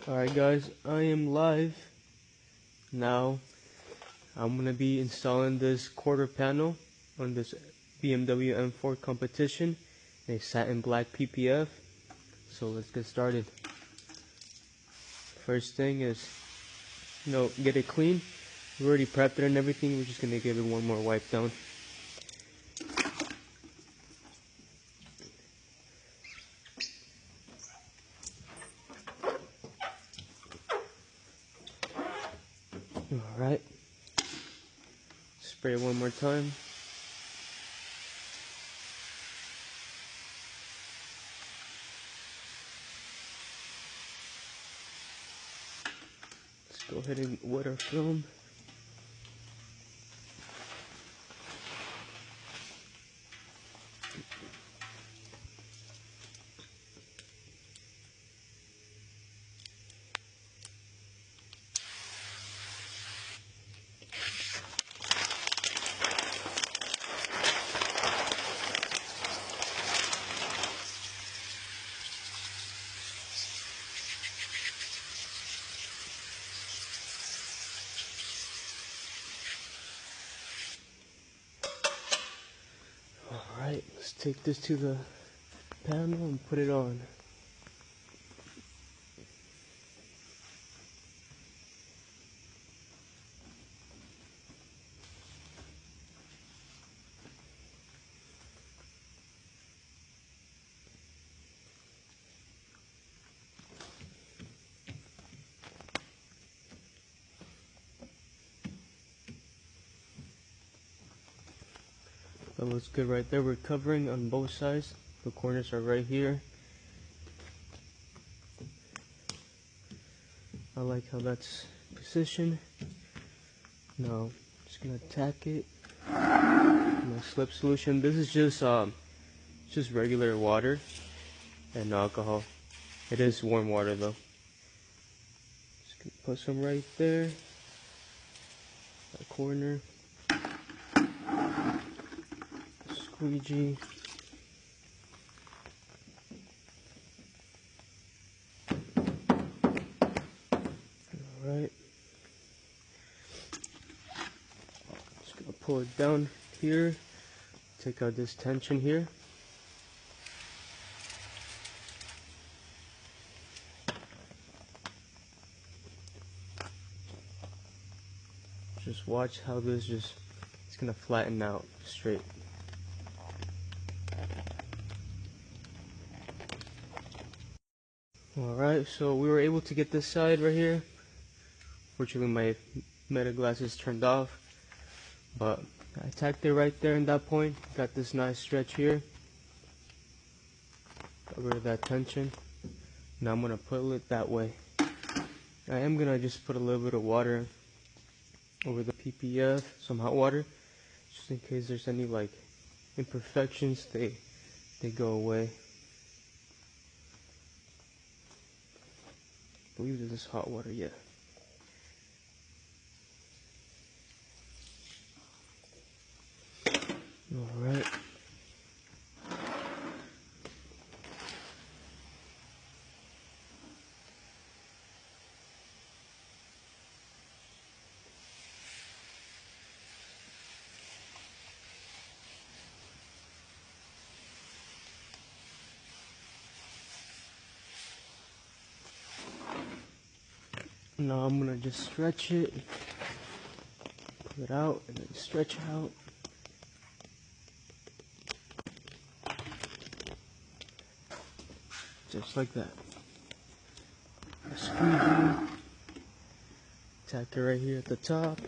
Alright guys, I am live. Now I'm gonna be installing this quarter panel on this BMW M4 competition, a satin black PPF. So let's get started. First thing is, get it clean. We already prepped it and everything. We're just gonna give it one more wipe down. Alright, spray it one more time. Let's go ahead and wet our film. Alright, let's take this to the panel and put it on. That looks good right there. We're covering on both sides. The corners are right here. I like how that's positioned. Now I'm just gonna tack it. My slip solution. This is just regular water and alcohol. It is warm water though. Just gonna put some right there. That corner. Squeegee. Alright. Just gonna pull it down here. Take out this tension here. Just watch how this it's gonna flatten out straight. Alright, so we were able to get this side right here. Fortunately my meta glasses turned off, but I tacked it right there in that point. Got this nice stretch here. Got rid of that tension. Now I'm gonna put it that way. I am gonna just put a little bit of water over the PPF, some hot water, just in case there's any like imperfections, they go away. I believe this is hot water, yeah. Alright. Now I'm gonna just stretch it, pull it out, and then stretch out. Just like that. A squeegee. Tack it right here at the top.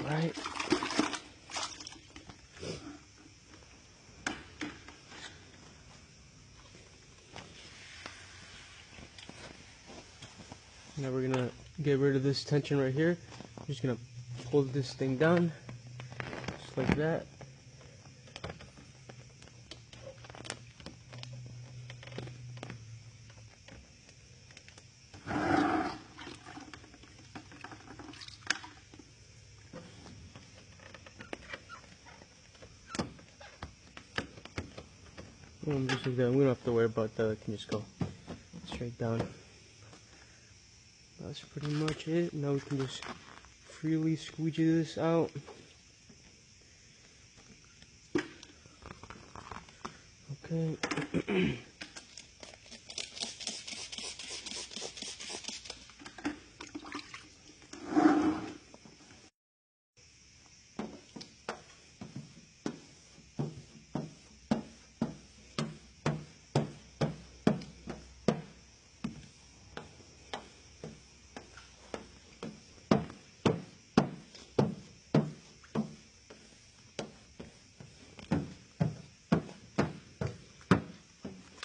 Alright. Now we're gonna get rid of this tension right here. I'm just gonna pull this thing down, just like that. Just like that. We don't have to worry about that. It can just go straight down. That's pretty much it. Now we can just freely squeegee this out. Okay.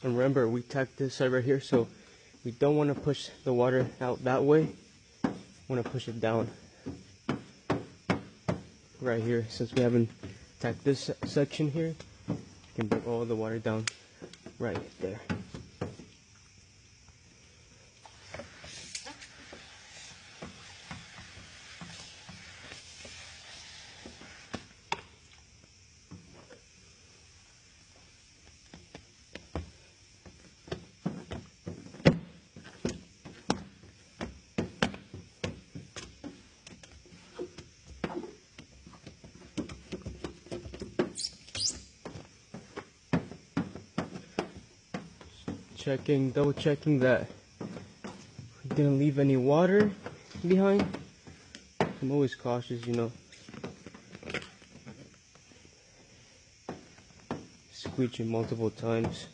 And remember, we tacked this side right here, so we don't want to push the water out that way. We want to push it down right here. Since we haven't tacked this section here, we can bring all the water down right there. Double checking that we didn't leave any water behind. I'm always cautious, you know. Squeegee multiple times.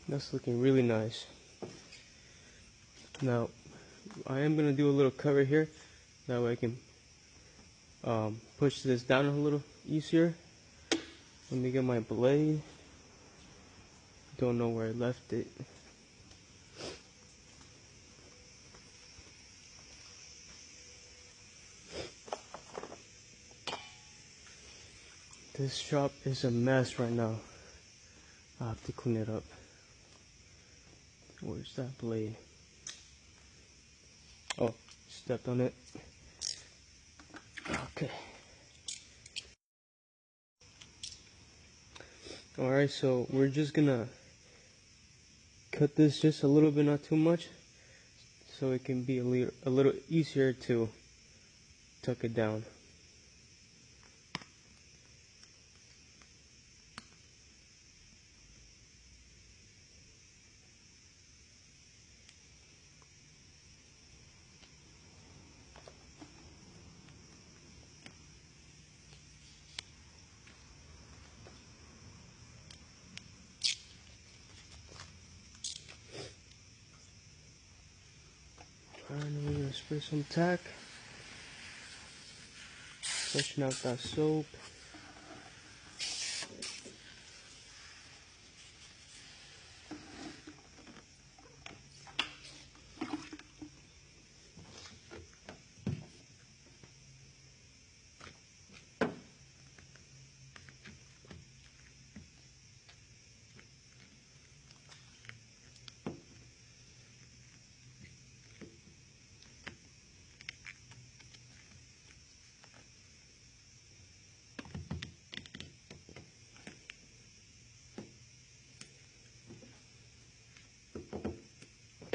That's looking really nice. Now, I am going to do a little cover here. That way I can push this down a little easier. Let me get my blade. Don't know where I left it. This shop is a mess right now. I'll have to clean it up. Where's that blade? Oh, stepped on it. Okay. Alright, so we're just gonna cut this just a little bit, not too much, so it can be a little easier to tuck it down. And we're gonna spray some tack, freshen out that soap.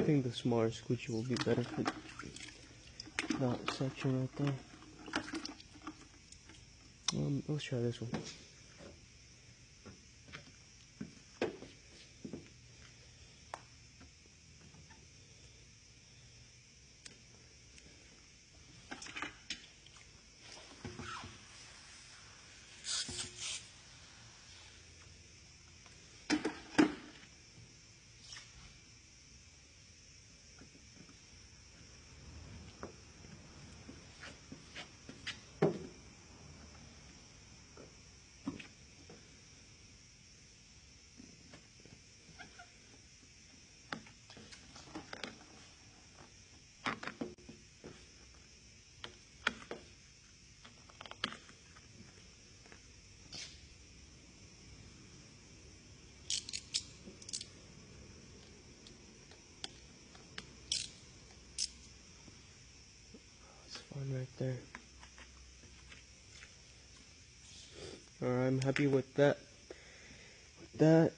think the smaller squeegee will be better for that section right there. Let's try this one. Fun right there. Alright, I'm happy with that. That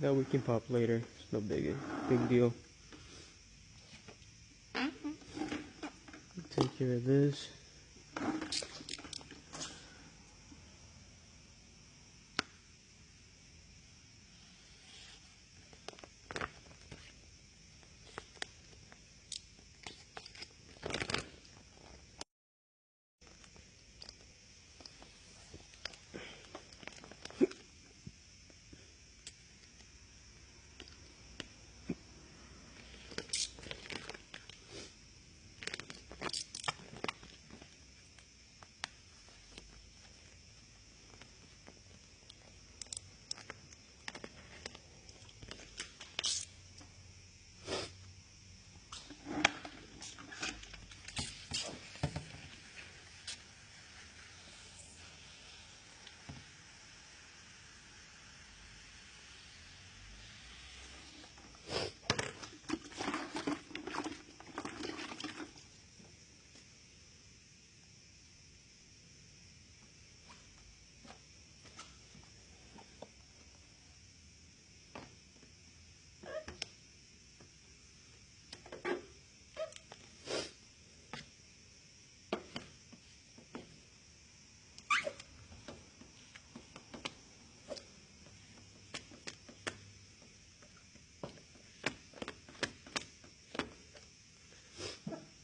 we can pop later. It's no big deal. Take care of this.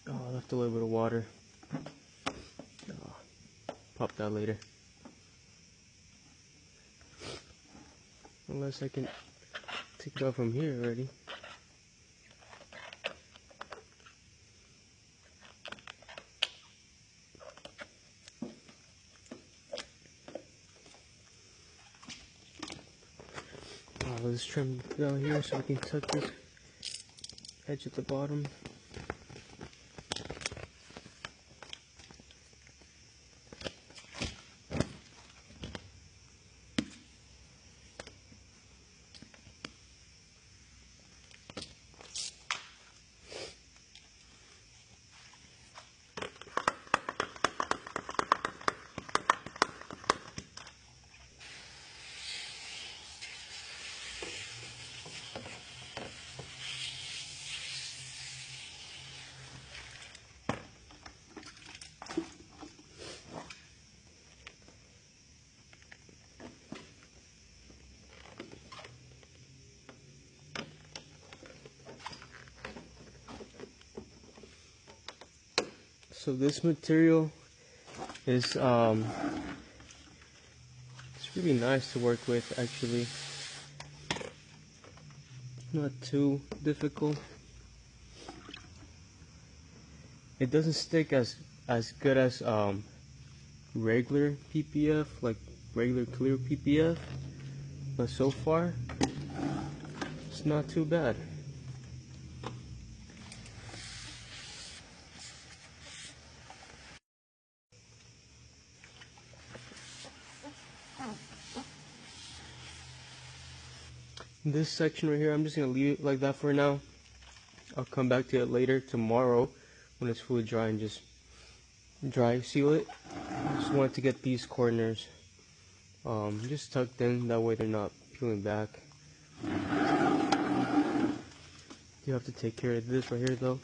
Oh, I left a little bit of water. Oh, pop that later. Unless I can take it off from here already. Let's trim down here so we can tuck this edge at the bottom. So this material is it's really nice to work with, actually. Not too difficult. It doesn't stick as good as regular PPF, like regular clear PPF, but so far it's not too bad. This section right here, I'm just gonna leave it like that for now. I'll come back to it later tomorrow when it's fully dry and just dry seal it. I just wanted to get these corners just tucked in, that way they're not peeling back. You have to take care of this right here though.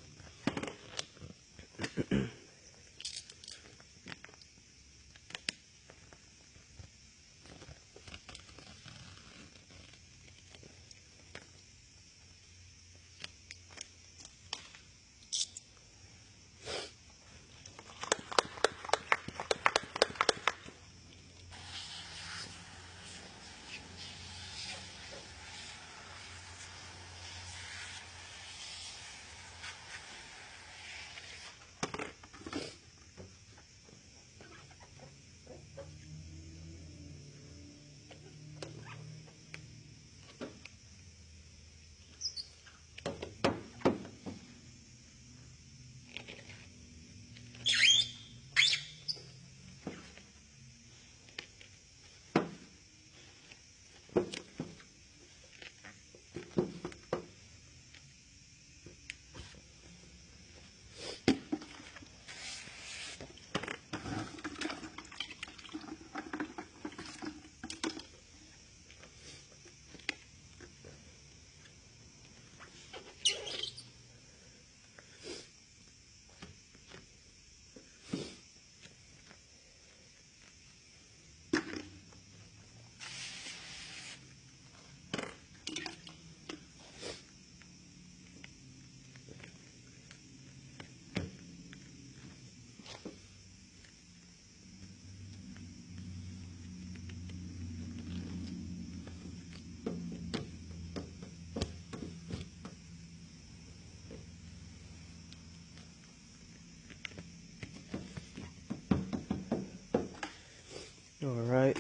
Alright,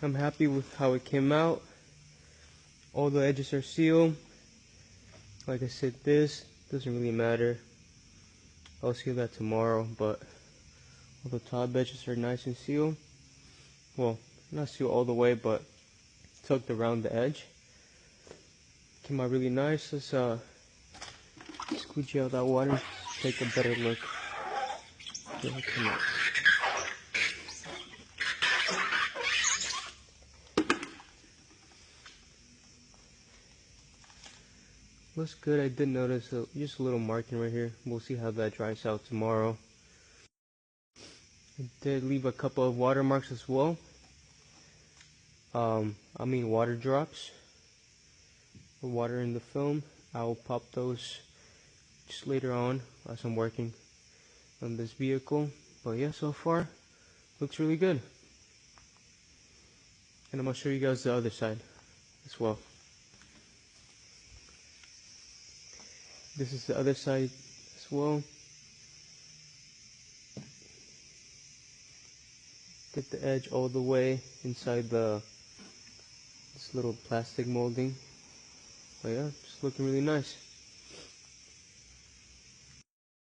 I'm happy with how it came out. All the edges are sealed. Like I said, this doesn't really matter. I'll seal that tomorrow, but all the top edges are nice and sealed. Well, not sealed all the way, but tucked around the edge. Came out really nice. Let's squeegee out that water, take a better look. Here it come out. Looks good. I did notice just a little marking right here. We'll see how that dries out tomorrow. I did leave a couple of water marks as well. Water drops. The water in the film. I will pop those just later on as I'm working on this vehicle. But yeah, so far looks really good. And I'm gonna show you guys the other side as well. This is the other side as well. Get the edge all the way inside this little plastic molding. But yeah, it's looking really nice.